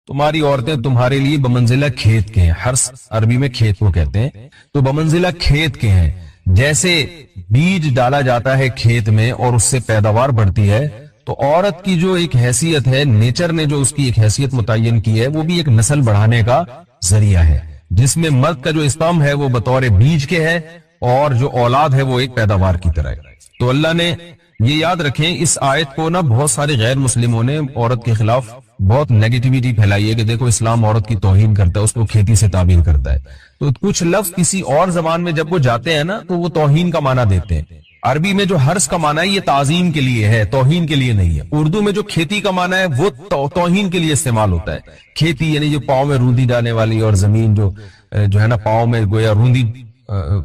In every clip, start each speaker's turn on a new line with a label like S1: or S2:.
S1: تمہاری عورتیں تمہارے لیے بمنزلہ کھیت کے ہیں. حرث عربی میں کھیت کو کہتے ہیں. تو بمنزلہ کھیت کے ہیں. جیسے بیج ڈالا جاتا ہے کھیت میں اور اس سے پیداوار بڑھتی ہے، تو عورت کی جو ایک حیثیت ہے، نیچر نے جو اس کی ایک حیثیت متعین کی ہے، وہ بھی ایک نسل بڑھانے کا ذریعہ ہے، جس میں مرد کا جو استعمال ہے وہ بطور بیج کے ہے اور جو اولاد ہے وہ ایک پیداوار کی طرح ہے. تو اللہ نے یہ یاد رکھیں، اس آیت کو نا بہت سارے غیر مسلموں نے عورت کے خلاف بہت نیگیٹیویٹی پھیلائی ہے کہ دیکھو اسلام عورت کی توہین کرتا ہے، اس کو کھیتی سے تعبیر کرتا ہے. تو کچھ لفظ کسی اور زبان میں جب وہ جاتے ہیں نا تو وہ توہین کا معنی دیتے ہیں. عربی میں جو حرث کا معنی ہے یہ تعظیم کے لیے ہے، توہین کے لیے نہیں ہے. اردو میں جو کھیتی کا معنی ہے وہ توہین کے لیے استعمال ہوتا ہے. کھیتی یعنی جو پاؤں میں روندی ڈالنے والی اور زمین جو ہے نا پاؤں میں گویا روندی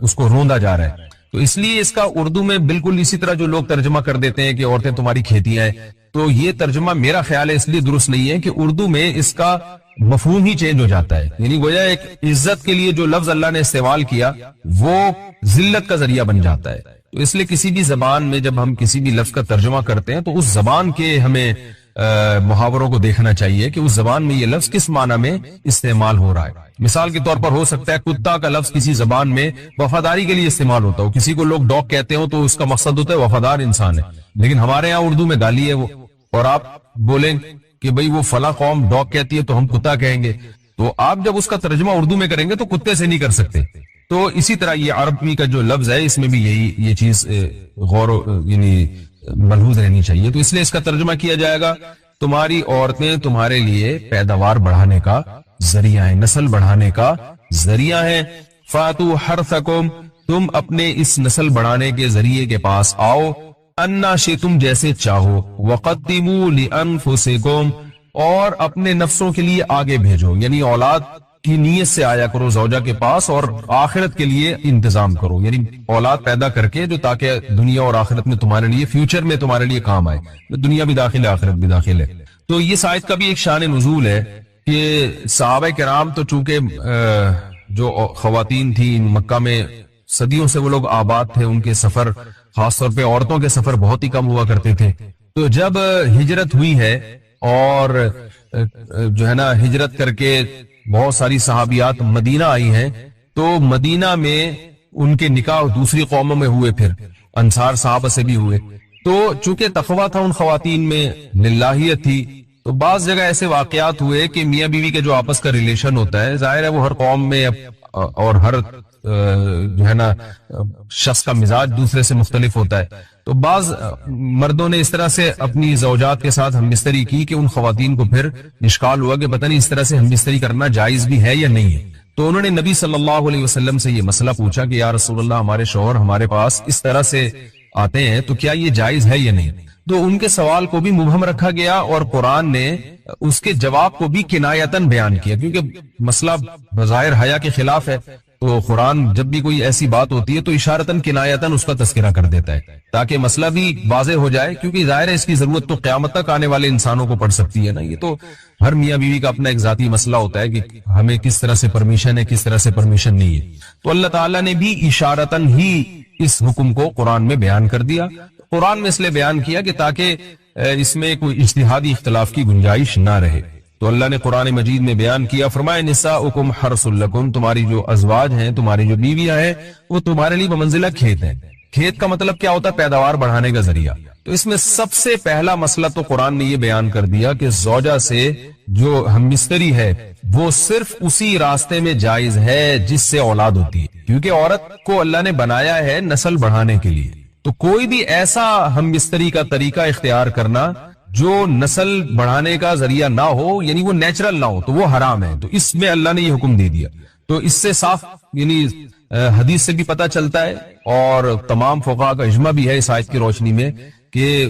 S1: اس کو روندا جا رہا ہے. تو اس لیے اس کا اردو میں بالکل اسی طرح جو لوگ ترجمہ کر دیتے ہیں کہ عورتیں تمہاری کھیتیاں ہیں، تو یہ ترجمہ میرا خیال ہے اس لیے درست نہیں ہے کہ اردو میں اس کا مفہوم ہی چینج ہو جاتا ہے. یعنی گویا ایک عزت کے لیے جو لفظ اللہ نے استعمال کیا وہ ذلت کا ذریعہ بن جاتا ہے. تو اس لیے کسی بھی زبان میں جب ہم کسی بھی لفظ کا ترجمہ کرتے ہیں تو اس زبان کے ہمیں محاوروں کو دیکھنا چاہیے کہ اس زبان میں یہ لفظ کس معنی میں استعمال ہو رہا ہے. مثال کے طور پر ہو سکتا ہے کتا کا لفظ کسی زبان میں وفاداری کے لیے استعمال ہوتا ہو، کسی کو لوگ ڈاگ کہتے ہو تو اس کا مقصد ہوتا ہے وفادار انسان ہے، لیکن ہمارے یہاں اردو میں گالی ہے وہ، اور آپ بولیں کہ بھئی وہ فلاں قوم ڈاگ کہتی ہے تو ہم کتا کہیں گے. تو آپ جب اس کا ترجمہ اردو میں کریں گے تو کتے سے نہیں کر سکتے. تو اسی طرح یہ عربی کا جو لفظ ہے اس میں بھی یہ چیز غور یعنی ملحوظ رہنی چاہیے. تو اس لیے اس کا ترجمہ کیا جائے گا تمہاری عورتیں تمہارے لیے پیداوار بڑھانے کا ذریعہ ہیں، نسل بڑھانے کا ذریعہ ہیں. فاتو حرثکم، تم اپنے اس نسل بڑھانے کے ذریعے کے پاس آؤ، انا شئتم جیسے چاہو، وقدموا لانفسکم، اور اپنے نفسوں کے لیے آگے بھیجو، یعنی اولاد کی نیت سے آیا کرو زوجہ کے پاس اور آخرت کے لیے انتظام کرو، یعنی اولاد پیدا کر کے جو تاکہ دنیا اور آخرت میں تمہارے لیے فیوچر میں تمہارے لیے کام آئے، دنیا بھی داخل ہے آخرت بھی داخل ہے. تو یہ آیت کا بھی ایک شان نزول ہے کہ صحابہ کرام تو چونکہ جو خواتین تھیں مکہ میں صدیوں سے وہ لوگ آباد تھے، ان کے سفر خاص طور پہ عورتوں کے سفر بہت ہی کم ہوا کرتے تھے. تو جب ہجرت ہوئی ہے اور جو ہے نا ہجرت کر کے بہت ساری صحابیات مدینہ آئی ہیں، تو مدینہ میں ان کے نکاح دوسری قوموں میں ہوئے، پھر انصار صحابہ سے بھی ہوئے. تو چونکہ تقویٰ تھا ان خواتین میں، للہیت تھی، تو بعض جگہ ایسے واقعات ہوئے کہ میاں بیوی کے جو آپس کا ریلیشن ہوتا ہے، ظاہر ہے وہ ہر قوم میں اور ہر جو ہے نا شخص کا مزاج دوسرے سے مختلف ہوتا ہے. تو بعض مردوں نے اس طرح سے اپنی زوجات کے ساتھ ہم بستری کی کہ ان خواتین کو پھر اشکال ہوا کہ پتہ نہیں اس طرح سے ہم بستری کرنا جائز بھی ہے یا نہیں ہے. تو انہوں نے نبی صلی اللہ علیہ وسلم سے یہ مسئلہ پوچھا کہ یا رسول اللہ، ہمارے شوہر ہمارے پاس اس طرح سے آتے ہیں تو کیا یہ جائز ہے یا نہیں. تو ان کے سوال کو بھی مبہم رکھا گیا اور قرآن نے اس کے جواب کو بھی کنایتاً بیان کیا، کیونکہ مسئلہ بظاہر حیا کے خلاف ہے. تو قرآن جب بھی کوئی ایسی بات ہوتی ہے تو اشارتاً کنایتاً اس کا تذکرہ کر دیتا ہے تاکہ مسئلہ بھی واضح ہو جائے، کیونکہ ظاہر ہے اس کی ضرورت تو قیامت تک آنے والے انسانوں کو پڑ سکتی ہے نا. یہ تو ہر میاں بیوی کا اپنا ایک ذاتی مسئلہ ہوتا ہے کہ ہمیں کس طرح سے پرمیشن ہے، کس طرح سے پرمیشن نہیں ہے. تو اللہ تعالیٰ نے بھی اشارتاً ہی اس حکم کو قرآن میں بیان کر دیا. قرآن میں اس لیے بیان کیا کہ تاکہ اس میں کوئی اجتہادی اختلاف کی گنجائش نہ رہے. تو اللہ نے قرآن مجید میں بیان کیا، فرمایا نساؤکم حرث لکم، تمہاری جو ازواج ہیں، تمہاری جو بیویاں ہیں، وہ تمہارے لیے بمنزلہ کھیت ہیں. کھیت کا مطلب کیا ہوتا ہے؟ پیداوار بڑھانے کا ذریعہ. تو اس میں سب سے پہلا مسئلہ تو قرآن نے یہ بیان کر دیا کہ زوجہ سے جو ہم بستری ہے وہ صرف اسی راستے میں جائز ہے جس سے اولاد ہوتی ہے، کیونکہ عورت کو اللہ نے بنایا ہے نسل بڑھانے کے لیے. تو کوئی بھی ایسا ہم بستری کا طریقہ اختیار کرنا جو نسل بڑھانے کا ذریعہ نہ ہو، یعنی وہ نیچرل نہ ہو، تو وہ حرام ہے. تو اس میں اللہ نے یہ حکم دے دیا. تو اس سے صاف یعنی حدیث سے بھی پتہ چلتا ہے اور تمام فقہاء کا اجماع بھی ہے اس آیت کی روشنی میں کہ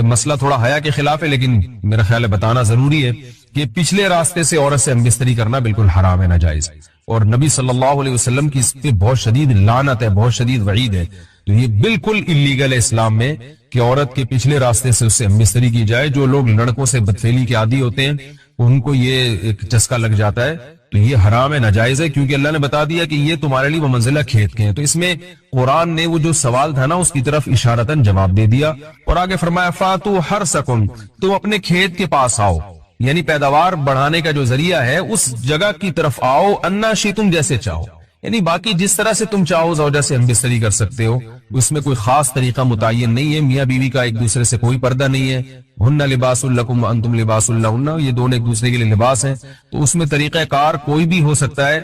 S1: مسئلہ تھوڑا حیا کے خلاف ہے، لیکن میرا خیال ہے بتانا ضروری ہے کہ پچھلے راستے سے عورت سے ہم بستری کرنا بالکل حرام ہے، ناجائز. اور نبی صلی اللہ علیہ وسلم کی اس پہ بہت شدید لعنت ہے، بہت شدید وعید ہے. تو یہ بالکل اللیگل ہے اسلام میں کہ عورت کے پچھلے راستے سے اس سے ہم بستری کی جائے. جو لوگ لڑکوں سے بدفعلی کے عادی ہوتے ہیں ان کو یہ ایک چسکا لگ جاتا ہے، تو یہ حرام ہے، ناجائز ہے، کیونکہ اللہ نے بتا دیا کہ یہ تمہارے لیے بمنزلہ کھیت کے ہیں. تو اس میں قرآن نے وہ جو سوال تھا نا اس کی طرف اشارتاً جواب دے دیا اور آگے فرمایا فاتو حرثکم، تم اپنے کھیت کے پاس آؤ. یعنی پیداوار بڑھانے کا جو ذریعہ ہے اس جگہ کی طرف آؤ، انا شئتم، جیسے چاہو، یعنی باقی جس طرح سے تم چاہو زوجہ سے ہم بستری کر سکتے ہو، اس میں کوئی خاص طریقہ متعین نہیں ہے، میاں بیوی کا ایک دوسرے سے کوئی پردہ نہیں ہے، ہن لباس لکم وانتم لباس لہن، یہ دونوں ایک دوسرے کے لیے لباس ہیں، تو اس میں طریقہ کار کوئی بھی ہو سکتا ہے،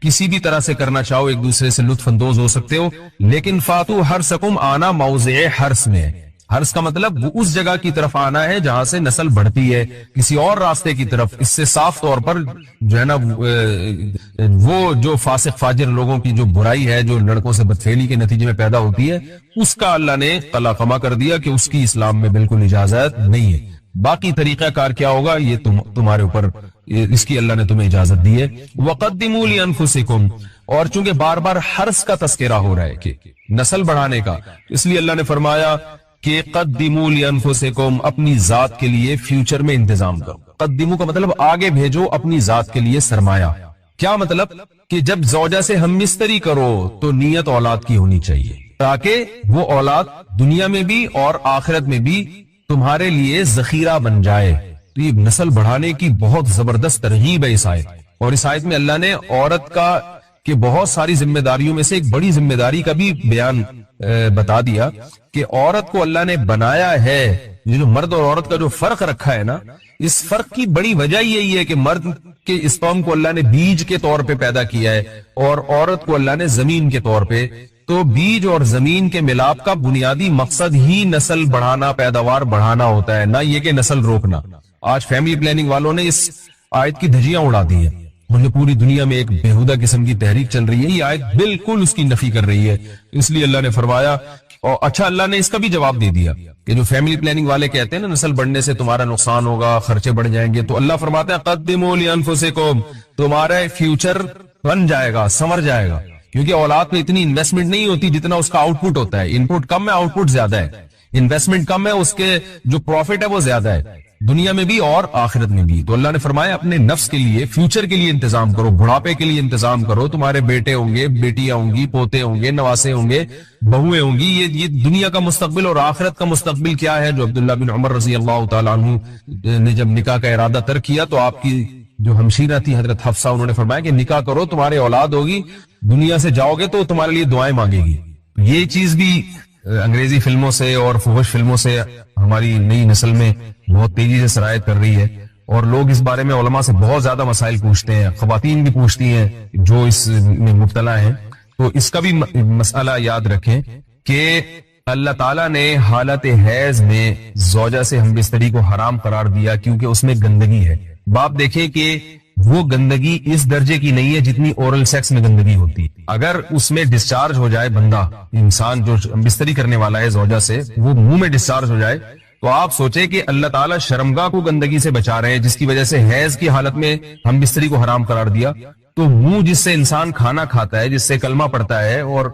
S1: کسی بھی طرح سے کرنا چاہو ایک دوسرے سے لطف اندوز ہو سکتے ہو، لیکن فاتو حرسکم، آنا موضع حرس میں ہے۔ حرس کا مطلب وہ اس جگہ کی طرف آنا ہے جہاں سے نسل بڑھتی ہے، کسی اور راستے کی طرف، اس سے صاف طور پر جو ہے نا وہ جو فاسق فاجر لوگوں کی جو برائی ہے، جو لڑکوں سے بدفعلی کے نتیجے میں پیدا ہوتی ہے، اس کا اللہ نے قلعہ کر دیا کہ اس کی اسلام میں بالکل اجازت نہیں ہے۔ باقی طریقہ کار کیا ہوگا یہ تمہارے اوپر، اس کی اللہ نے تمہیں اجازت دی ہے۔ وَقَدِّمُوا لِأَنفُسِكُمْ، اور چونکہ بار بار حرس کا تذکرہ ہو رہا ہے کہ نسل بڑھانے کا، اس لیے اللہ نے فرمایا کہ قدموا لانفسکم، اپنی ذات کے لیے فیوچر میں انتظام کرو۔ قدموا کا مطلب آگے بھیجو اپنی ذات کے لیے سرمایہ۔ کیا مطلب؟ کہ جب زوجہ سے ہم مستری کرو تو نیت اولاد کی ہونی چاہیے، تاکہ وہ اولاد دنیا میں بھی اور آخرت میں بھی تمہارے لیے ذخیرہ بن جائے۔ تو یہ نسل بڑھانے کی بہت زبردست ترغیب ہے اس آیت، اور اس آیت میں اللہ نے عورت کا کہ بہت ساری ذمہ داریوں میں سے ایک بڑی ذمہ داری کا بھی بیان بتا دیا کہ عورت کو اللہ نے بنایا ہے، جو مرد اور عورت کا جو فرق رکھا ہے نا، اس فرق کی بڑی وجہ یہی ہے کہ مرد کے اسپرم کو اللہ نے بیج کے طور پہ پیدا کیا ہے اور عورت کو اللہ نے زمین کے طور پہ۔ تو بیج اور زمین کے ملاپ کا بنیادی مقصد ہی نسل بڑھانا، پیداوار بڑھانا ہوتا ہے، نہ یہ کہ نسل روکنا۔ آج فیملی پلاننگ والوں نے اس آیت کی دھجیاں اڑا دی ہیں، مجھے پوری دنیا میں ایک بےہودہ قسم کی تحریک چل رہی ہے، یہ آیت بالکل اس کی نفی کر رہی ہے۔ اس لیے اللہ نے فرمایا، اور اچھا اللہ نے اس کا بھی جواب دے دیا کہ جو فیملی پلاننگ والے کہتے ہیں نا نسل بڑھنے سے تمہارا نقصان ہوگا، خرچے بڑھ جائیں گے، تو اللہ فرماتا ہے قدموا لانفسکم، تمہارا فیوچر بن جائے گا، سنور جائے گا، کیونکہ اولاد میں اتنی انویسٹمنٹ نہیں ہوتی جتنا اس کا آؤٹ پٹ ہوتا ہے۔ ان پٹ کم ہے، آؤٹ پٹ زیادہ ہے، انویسٹمنٹ کم ہے، اس کے جو پروفٹ ہے وہ زیادہ ہے، دنیا میں بھی اور آخرت میں بھی۔ تو اللہ نے فرمایا اپنے نفس کے لیے، فیوچر کے لیے انتظام کرو، بڑھاپے کے لیے انتظام کرو، تمہارے بیٹے ہوں گے، بیٹیاں ہوں گی، پوتے ہوں گے، نواسے ہوں گے، بہویں ہوں گی، یہ دنیا کا مستقبل اور آخرت کا مستقبل کیا ہے۔ جو عبداللہ بن عمر رضی اللہ تعالیٰ عنہ نے جب نکاح کا ارادہ ترک کیا تو آپ کی جو ہمشیرہ تھی حضرت حفصہ، انہوں نے فرمایا کہ نکاح کرو، تمہارے اولاد ہوگی، دنیا سے جاؤ گے تو تمہارے لیے دعائیں مانگے گی۔ یہ چیز بھی انگریزی فلموں سے اور فحش فلموں سے ہماری نئی نسل میں بہت تیزی سے سرایت کر رہی ہے، اور لوگ اس بارے میں علماء سے بہت زیادہ مسائل پوچھتے ہیں، خواتین بھی پوچھتی ہیں جو اس میں مبتلا ہیں۔ تو اس کا بھی مسئلہ یاد رکھیں کہ اللہ تعالیٰ نے حالت حیض میں زوجہ سے ہم بستری کو حرام قرار دیا کیونکہ اس میں گندگی ہے۔ باپ دیکھیں کہ وہ گندگی اس درجے کی نہیں ہے جتنی اورل سیکس میں گندگی ہوتی۔ اگر اس میں ڈسچارج ہو جائے، بندہ انسان جو بستری کرنے والا ہے زوجہ سے، وہ منہ میں ڈسچارج ہو جائے، تو آپ سوچیں کہ اللہ تعالیٰ شرمگاہ کو گندگی سے بچا رہے ہیں، جس کی وجہ سے حیض کی حالت میں ہم بستری کو حرام قرار دیا۔ تو منہ جس سے انسان کھانا کھاتا ہے، جس سے کلمہ پڑتا ہے، اور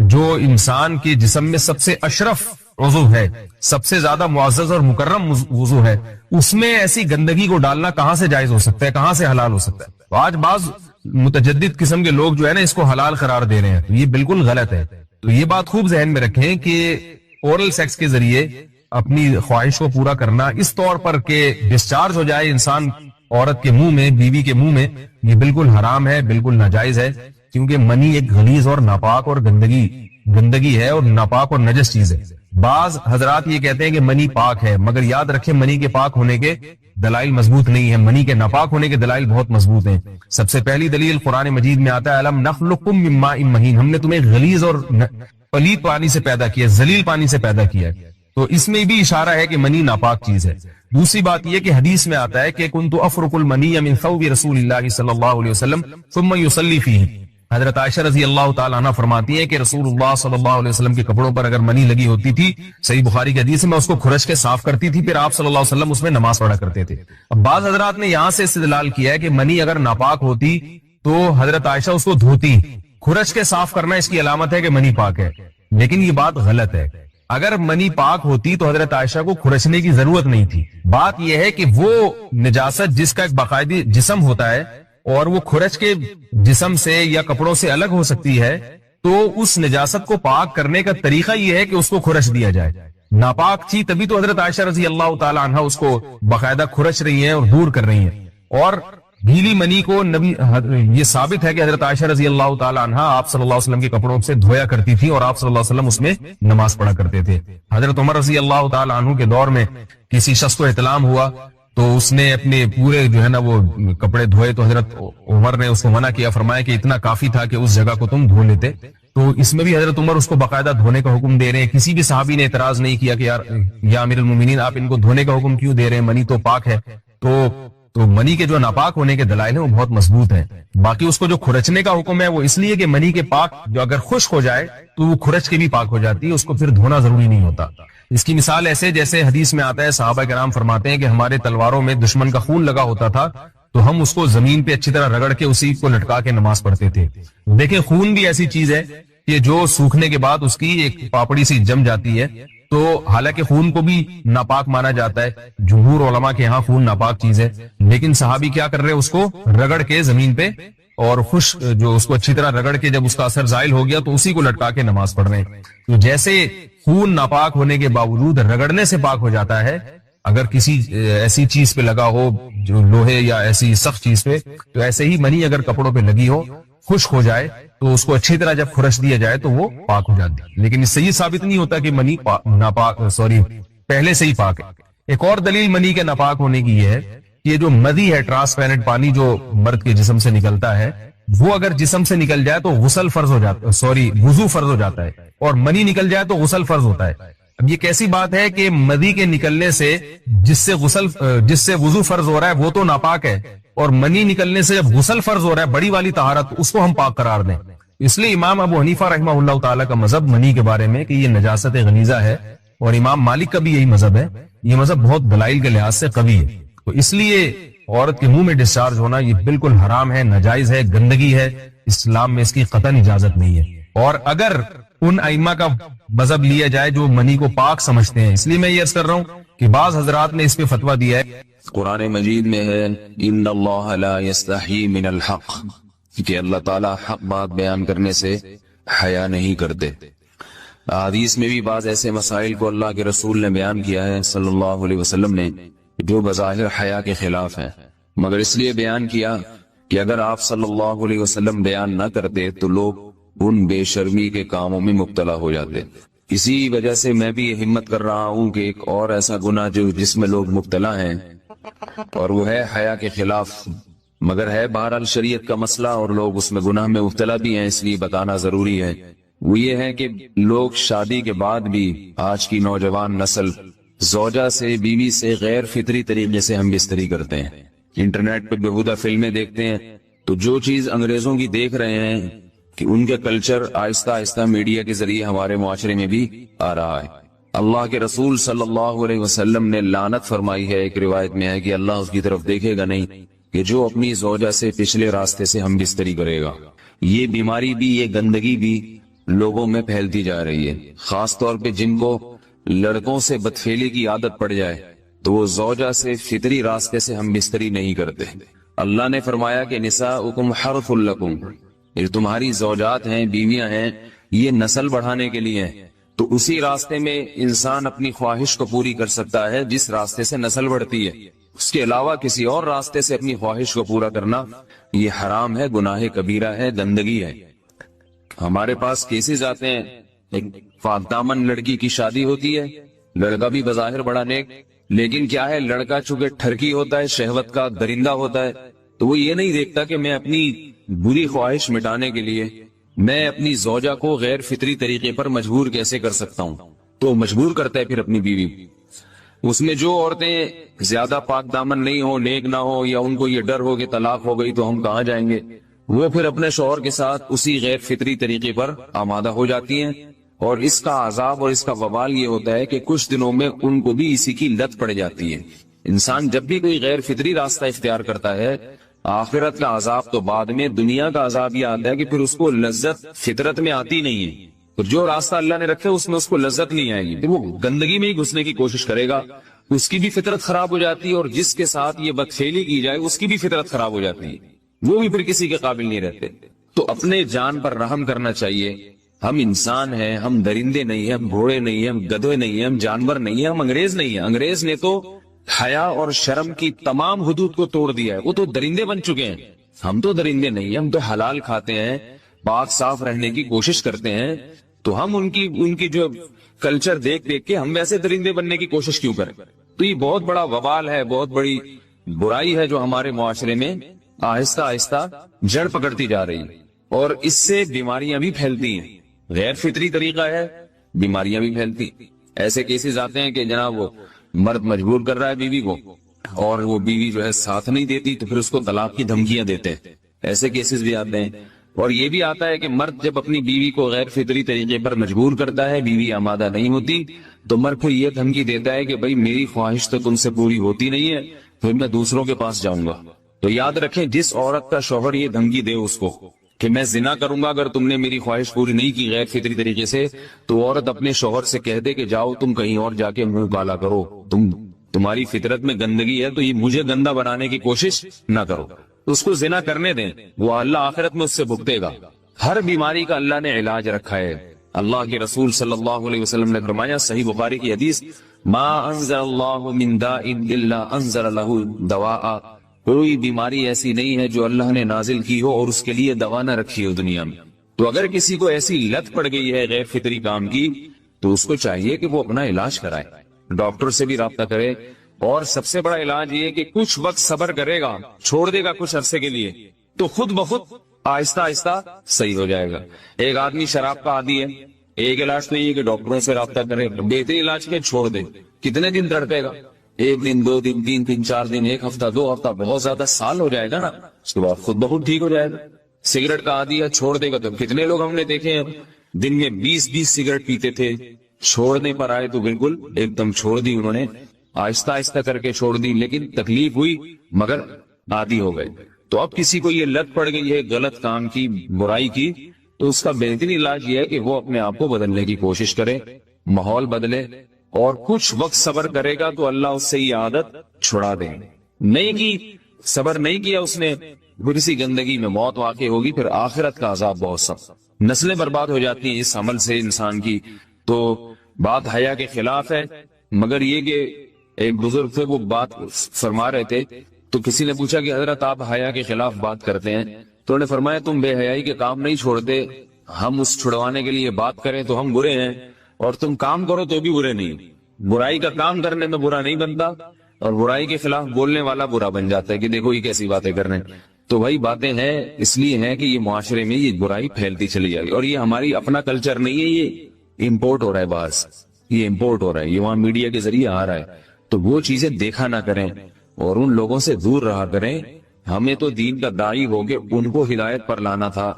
S1: جو انسان کے جسم میں سب سے اشرف عضو ہے، سب سے زیادہ معزز اور مکرم عضو ہے، اس میں ایسی گندگی کو ڈالنا کہاں سے جائز ہو سکتا ہے، کہاں سے حلال ہو سکتا ہے؟ تو آج بعض متجدد قسم کے لوگ جو ہے نا اس کو حلال قرار دے رہے ہیں، تو یہ بالکل غلط ہے۔ تو یہ بات خوب ذہن میں رکھیں کہ اورل سیکس کے ذریعے اپنی خواہش کو پورا کرنا اس طور پر کہ ڈسچارج ہو جائے انسان عورت کے منہ میں، بیوی کے منہ میں، یہ بالکل حرام ہے، بالکل ناجائز ہے، کیونکہ منی ایک غلیظ اور ناپاک اور گندگی ہے اور ناپاک اور نجس چیز ہے۔ بعض حضرات یہ کہتے ہیں کہ منی پاک ہے، مگر یاد رکھیں منی کے پاک ہونے کے دلائل مضبوط نہیں ہے، منی کے ناپاک ہونے کے دلائل بہت مضبوط ہیں۔ سب سے پہلی دلیل قرآن مجید میں آتا ہے الم نخلقکم من ماء مہین، ہم نے تمہیں غلیظ اور پلید پانی سے پیدا کیا، ذلیل پانی سے پیدا کیا ہے، تو اس میں بھی اشارہ ہے کہ منی ناپاک چیز ہے۔ دوسری بات یہ کہ حدیث میں آتا ہے کہ کنت افرق المنی من ثوب رسول اللہ صلی اللہ علیہ وسلم ثم یصلی فیہ، حضرت عائشہ رضی اللہ تعالیٰ عنہ فرماتی ہے کہ رسول اللہ صلی اللہ علیہ وسلم کے کپڑوں پر اگر منی لگی ہوتی تھی، صحیح بخاری کی حدیث میں، اس کو کھرچ کے صاف کرتی تھی، پھر آپ صلی اللہ علیہ وسلم اس میں نماز پڑھا کرتے تھے۔ اب بعض حضرات نے یہاں سے استدلال کیا ہے کہ منی اگر ناپاک ہوتی تو حضرت عائشہ اس کو دھوتی، کھرچ کے صاف کرنا اس کی علامت ہے کہ منی پاک ہے، لیکن یہ بات غلط ہے۔ اگر منی پاک ہوتی تو حضرت عائشہ کو کھرچنے کی ضرورت نہیں تھی۔ بات یہ ہے کہ وہ نجاست جس کا ایک باقاعدی جسم ہوتا ہے اور وہ کھرچ کے جسم سے یا کپڑوں سے الگ ہو سکتی ہے، تو اس نجاست کو پاک کرنے کا طریقہ یہ ہے کہ اس کو کھرچ دیا جائے۔ ناپاک تھی تبھی تو حضرت عائشہ رضی اللہ تعالی عنہ اس کو باقاعدہ کھرچ رہی ہیں اور دور کر رہی ہیں. اور گیلی منی کو نبی یہ ثابت ہے کہ حضرت عائشہ رضی اللہ تعالی عنہ آپ صلی اللہ علیہ وسلم کے کپڑوں سے دھویا کرتی تھی اور آپ صلی اللہ علیہ وسلم اس میں نماز پڑھا کرتے تھے. حضرت عمر رضی اللہ تعالی عنہ کے دور میں کسی شخص کو احتلام ہوا تو اس نے اپنے پورے جو ہے نا وہ کپڑے دھوئے تو حضرت عمر نے اس کو منع کیا, فرمایا کہ اتنا کافی تھا کہ اس جگہ کو تم دھو لیتے. تو اس میں بھی حضرت عمر اس کو باقاعدہ دھونے کا حکم دے رہے ہیں. کسی بھی صحابی نے اعتراض نہیں کیا کہ یار یا امیر المومنین آپ ان کو دھونے کا حکم کیوں دے رہے ہیں, منی تو پاک ہے. تو منی کے جو ناپاک ہونے کے دلائل ہیں وہ بہت مضبوط ہیں. باقی اس کو جو کھرچنے کا حکم ہے وہ اس لیے کہ منی کے پاک جو اگر خشک ہو جائے تو وہ کھرچ کے بھی پاک ہو جاتی ہے, اس کو پھر دھونا ضروری نہیں ہوتا. اس کی مثال ایسے جیسے حدیث میں آتا ہے, صحابہ کرام فرماتے ہیں کہ ہمارے تلواروں میں دشمن کا خون لگا ہوتا تھا تو ہم اس کو زمین پہ اچھی طرح رگڑ کے اسی کو لٹکا کے نماز پڑھتے تھے. دیکھیں خون بھی ایسی چیز ہے کہ جو سوکھنے کے بعد اس کی ایک پاپڑی سی جم جاتی ہے, تو حالانکہ خون کو بھی ناپاک مانا جاتا ہے, جمہور علماء کے ہاں خون ناپاک چیز ہے, لیکن صحابی کیا کر رہے ہیں, اس کو رگڑ کے زمین پہ اور خشک جو اس کو اچھی طرح رگڑ کے جب اس کا اثر زائل ہو گیا تو اسی کو لٹکا کے نماز پڑھ رہے ہیں. تو جیسے خون ناپاک ہونے کے باوجود رگڑنے سے پاک ہو جاتا ہے, اگر کسی ایسی چیز پہ لگا ہو جو لوہے یا ایسی سخت چیز پہ, تو ایسے ہی منی اگر کپڑوں پہ لگی ہو خشک ہو جائے تو اس کو اچھی طرح جب کھرچ دیا جائے تو وہ پاک ہو جاتی ہے. لیکن اس سے یہ ثابت نہیں ہوتا کہ منی پہلے سے ہی پاک ہے. ایک اور دلیل منی کے ناپاک ہونے کی یہ ہے کہ یہ جو مدی ہے, ٹرانسپیرنٹ پانی جو مرد کے جسم سے نکلتا ہے, وہ اگر جسم سے نکل جائے تو غسل فرض ہو جاتا ہے, وضو فرض ہو جاتا ہے, اور منی نکل جائے تو غسل فرض ہوتا ہے. اب یہ کیسی بات ہے کہ مدی کے نکلنے سے جس سے وضو فرض ہو رہا ہے وہ تو ناپاک ہے, اور منی نکلنے سے جب غسل فرض ہو رہا ہے بڑی والی طہارت, اس کو ہم پاک قرار دیں. اس لیے امام ابو حنیفہ رحمہ اللہ تعالیٰ کا مذہب منی کے بارے میں کہ یہ نجاست غلیظہ ہے, اور امام مالک کا بھی یہی مذہب ہے. یہ مذہب بہت دلائل کے لحاظ سے قوی ہے. تو اس لیے عورت کے منہ میں ڈسچارج ہونا یہ بالکل حرام ہے, ناجائز ہے, گندگی ہے, اسلام میں اس کی قطعاً اجازت نہیں ہے. اور اگر ان ائمہ کا مذہب لیا جائے جو منی کو پاک سمجھتے ہیں, اس لیے میں یہ عرض کر رہا ہوں کہ بعض حضرات نے اس پہ فتویٰ دیا ہے.
S2: قرآن مجید میں ہے ان اللہ لا یستحی من الحق, کہ اللہ تعالیٰ حق بات بیان کرنے سے حیا نہیں کرتے. حدیث میں بھی بعض ایسے مسائل کو اللہ کے رسول نے بیان کیا ہے صلی اللہ علیہ وسلم نے جو بظاہر حیا کے خلاف ہیں, مگر اس لیے بیان کیا کہ اگر آپ صلی اللہ علیہ وسلم بیان نہ کرتے تو لوگ ان بے شرمی کے کاموں میں مبتلا ہو جاتے. اسی وجہ سے میں بھی یہ ہمت کر رہا ہوں کہ ایک اور ایسا گناہ جس میں لوگ مبتلا ہیں, اور وہ ہے حیا کے خلاف, مگر ہے بہرحال شریعت کا مسئلہ اور لوگ اس میں گناہ میں مبتلا بھی ہیں, اس لیے بتانا ضروری ہے. وہ یہ ہے کہ لوگ شادی کے بعد بھی آج کی نوجوان نسل زوجہ سے, بیوی سے غیر فطری طریقے سے ہم بستری کرتے ہیں. انٹرنیٹ پہ بےہودہ فلمیں دیکھتے ہیں تو جو چیز انگریزوں کی دیکھ رہے ہیں کہ ان کے کلچر آہستہ آہستہ میڈیا کے ذریعے ہمارے معاشرے میں بھی آ رہا ہے. اللہ کے رسول صلی اللہ علیہ وسلم نے لعنت فرمائی ہے, ایک روایت میں ہے کہ اللہ اس کی طرف دیکھے گا نہیں کہ جو اپنی زوجہ سے پچھلے راستے سے ہم بستری کرے گا. یہ بیماری بھی, یہ گندگی بھی لوگوں میں پھیلتی جا رہی ہے, خاص طور پہ جن کو لڑکوں سے بدفعلی کی عادت پڑ جائے تو وہ زوجہ سے فطری راستے سے ہم بستری نہیں کرتے. اللہ نے فرمایا کہ نساؤکم حرث لکم, یہ تمہاری زوجات ہیں, بیویاں ہیں, یہ نسل بڑھانے کے لیے ہیں. تو اسی راستے میں انسان اپنی خواہش کو پوری کر سکتا ہے جس راستے سے نسل بڑھتی ہے. اس کے علاوہ کسی اور راستے سے اپنی خواہش کو پورا کرنا یہ حرام ہے, گناہ کبیرہ ہے, گندگی ہے. ہمارے پاس کیسز آتے ہیں, ایک پاک دامن لڑکی کی شادی ہوتی ہے, لڑکا بھی بظاہر بڑا نیک, لیکن کیا ہے لڑکا چونکہ ٹھرکی ہوتا ہے, شہوت کا درندہ ہوتا ہے, تو وہ یہ نہیں دیکھتا کہ میں اپنی بری خواہش مٹانے کے لیے میں اپنی زوجہ کو غیر فطری طریقے پر مجبور کیسے کر سکتا ہوں. تو مجبور کرتا ہے پھر اپنی بیوی. اس میں جو عورتیں زیادہ پاک دامن نہیں ہو, نیک نہ ہو, یا ان کو یہ ڈر ہو کہ طلاق ہو گئی تو ہم کہاں جائیں گے, وہ پھر اپنے شوہر کے ساتھ اسی غیر فطری طریقے پر آمادہ ہو جاتی ہیں. اور اس کا عذاب اور اس کا وبال یہ ہوتا ہے کہ کچھ دنوں میں ان کو بھی اسی کی لت پڑ جاتی ہے. انسان جب بھی کوئی غیر فطری راستہ اختیار کرتا ہے, آخرت کا عذاب تو بعد میں, دنیا کا عذاب یہ آتا ہے کہ پھر اس کو لذت فطرت میں آتی نہیں ہے. اور جو راستہ اللہ نے رکھا اس میں اس کو لذت نہیں آئے گی, پھر وہ گندگی میں ہی گھسنے کی کوشش کرے گا, اس کی بھی فطرت خراب ہو جاتی ہے, اور جس کے ساتھ یہ بدفعلی کی جائے اس کی بھی فطرت خراب ہو جاتی ہے, وہ بھی پھر کسی کے قابل نہیں رہتے. تو اپنے جان پر رحم کرنا چاہیے, ہم انسان ہیں، ہم درندے نہیں ہیں، ہم گھوڑے نہیں ہیں، ہم گدھے نہیں ہیں، ہم جانور نہیں ہیں، ہم انگریز نہیں ہیں. انگریز نے تو حیا اور شرم کی تمام حدود کو توڑ دیا ہے، وہ تو درندے بن چکے ہیں. ہم تو درندے نہیں ہیں، ہم تو حلال کھاتے ہیں، پاک صاف رہنے کی کوشش کرتے ہیں. تو ہم ان کی جو کلچر دیکھ کے ہم ویسے درندے بننے کی کوشش کیوں کریں؟ تو یہ بہت بڑا وبال ہے، بہت بڑی برائی ہے جو ہمارے معاشرے میں آہستہ آہستہ جڑ پکڑتی جا رہی ہے، اور اس سے بیماریاں بھی پھیلتی ہیں. غیر فطری طریقہ ہے، بیماریاں بھی پھیلتی. ایسے کیسز آتے ہیں کہ جناب وہ مرد مجبور کر رہا ہے بیوی کو، اور وہ بیوی جو ہے ساتھ نہیں دیتی تو پھر اس کو طلاق کی دھمکیاں دیتے ہیں. ایسے کیسز بھی آتے ہیں. اور یہ بھی آتا ہے کہ مرد جب اپنی بیوی کو غیر فطری طریقے پر مجبور کرتا ہے، بیوی آمادہ نہیں ہوتی، تو مرد کو یہ دھمکی دیتا ہے کہ بھائی میری خواہش تو تم سے پوری ہوتی نہیں ہے، پھر میں دوسروں کے پاس جاؤں گا. تو یاد رکھیں، جس عورت کا شوہر یہ دھمکی دے اس کو کہ میں زنا کروں گا اگر تم نے میری خواہش پوری نہیں کی غیر فطری طریقے سے، تو عورت اپنے شوہر سے کہہ دے کہ جاؤ تم کہیں اور جا کے منہ کالا کرو، تمہاری فطرت میں گندگی ہے تو یہ مجھے گندا بنانے کی کوشش نہ کرو. اس کو زنا کرنے دیں، وہ اللہ آخرت میں اس سے بھگتے گا. ہر بیماری کا اللہ نے علاج رکھا ہے. اللہ کے رسول صلی اللہ علیہ وسلم نے فرمایا، صحیح بخاری کی حدیث، ما انزل اللہ من داء الا انزل له دواء. کوئی بیماری ایسی نہیں ہے جو اللہ نے نازل کی ہو اور اس کے لیے دوا نہ رکھی ہو دنیا میں. تو اگر کسی کو ایسی لت پڑ گئی ہے غیر فطری کام کی، تو اس کو چاہیے کہ وہ اپنا علاج کرائے، ڈاکٹر سے بھی رابطہ کرے. اور سب سے بڑا علاج یہ کہ کچھ وقت صبر کرے گا، چھوڑ دے گا کچھ عرصے کے لیے، تو خود بخود آہستہ آہستہ صحیح ہو جائے گا. ایک آدمی شراب کا عادی ہے، ایک علاج نہیں ہے کہ ڈاکٹروں سے رابطہ کرے، بہترین علاج کے چھوڑ دے. کتنے دن تڑپے گا؟ ایک دن، دو دن، تین دن، 4 دن، ایک ہفتہ، 2 ہفتہ، بہت زیادہ سال ہو جائے گا نا، اس کے بعد خود بخود ٹھیک ہو جائے گا. سگریٹ کا عادی ہے، چھوڑ دے گا. تو کتنے لوگ ہم نے دیکھے ہیں دن میں 20 سگریٹ پیتے تھے، چھوڑنے پر آئے تو بالکل ایک دم چھوڑ دی انہوں نے، آہستہ آہستہ کر کے چھوڑ دی، لیکن تکلیف ہوئی مگر عادی ہو گئے. تو اب کسی کو یہ لت پڑ گئی ہے غلط کام کی، برائی کی، تو اس کا بہترین علاج یہ ہے کہ وہ اپنے آپ کو بدلنے کی کوشش کرے، ماحول بدلے، اور کچھ وقت صبر کرے گا تو اللہ اس سے یہ عادت چھڑا دے. نہیں کی، صبر نہیں کیا اس نے، پھر اسی گندگی میں موت واقع ہوگی، پھر آخرت کا عذاب بہت سخت. نسلیں برباد ہو جاتی ہیں اس عمل سے انسان کی. تو بات حیا کے خلاف ہے، مگر یہ کہ ایک بزرگ تھے وہ بات فرما رہے تھے، تو کسی نے پوچھا کہ حضرت آپ حیا کے خلاف بات کرتے ہیں، تو انہوں نے فرمایا تم بے حیائی کے کام نہیں چھوڑتے، ہم اس چھڑوانے کے لیے بات کریں تو ہم برے ہیں، اور تم کام کرو تو بھی برے نہیں. برائی کا کام کرنے میں برا نہیں بنتا، اور برائی کے خلاف بولنے والا برا بن جاتا ہے کہ دیکھو یہ کیسی باتیں کر رہے ہیں. تو وہی باتیں ہیں، اس لیے ہیں کہ یہ معاشرے میں یہ برائی پھیلتی چلی جائے گی. اور یہ ہماری اپنا کلچر نہیں ہے، یہ امپورٹ ہو رہا ہے باہر سے، یہ امپورٹ ہو رہا ہے، یہ وہاں میڈیا کے ذریعے آ رہا ہے. تو وہ چیزیں دیکھا نہ کریں اور ان لوگوں سے دور رہا کریں. ہمیں تو دین کا داعی ہو کے ان کو ہدایت پر لانا تھا،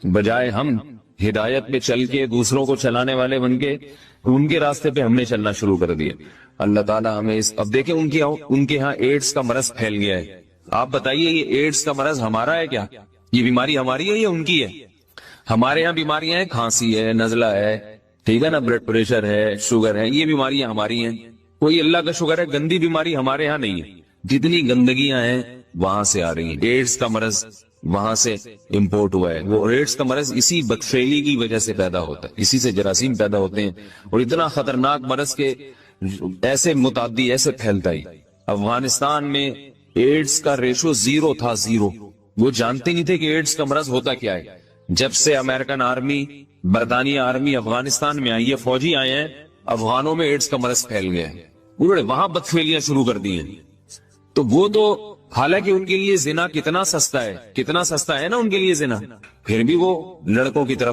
S2: بجائے ہم ہدایت پہ چل کے دوسروں کو چلانے والے بن کے ان کے راستے پہ ہم نے چلنا شروع کر دیا. اللہ تعالیٰ ہمیں اب دیکھیں ان کے ہاں ایڈز کا مرض پھیل گیا ہے. آپ بتائیے یہ ایڈز کا مرض ہمارا ہے کیا؟ یہ بیماری ہماری ہے یا ان کی ہے؟ ہمارے ہاں بیماریاں ہیں، کھانسی ہے، نزلہ ہے، ٹھیک ہے نا، بلڈ پریشر ہے، شوگر ہے، یہ بیماریاں ہماری ہیں. کوئی اللہ کا شکر ہے گندی بیماری ہمارے ہاں نہیں ہے. جتنی گندگیاں ہیں وہاں سے آ رہی ہیں. ایڈز کا مرض وہاں سے امپورٹ ہوا ہے. وہ ایڈز کا مرض اسی بدفعلی کی وجہ سے پیدا ہوتا ہے، اسی سے جراثیم پیدا ہوتے ہیں، اور اتنا خطرناک مرض کے ایسے متعدی ایسے پھیلتا ہی. افغانستان میں ایڈز کا ریشو 0 تھا، 0. وہ جانتے نہیں تھے کہ ایڈز کا مرض ہوتا کیا ہے. جب سے امریکن آرمی، برطانیہ آرمی افغانستان میں آئی ہے، فوجی آئے ہیں، افغانوں میں ایڈز کا مرض پھیل گیا ہے. انہوں نے وہاں بدفعلیاں شروع کر دی ہیں. تو وہ تو حالانکہ ان کے لیے زنا کتنا سستا ہے، کتنا سستا ہے نا ان کے لیے زنا، پھر بھی وہ لڑکوں کی طرف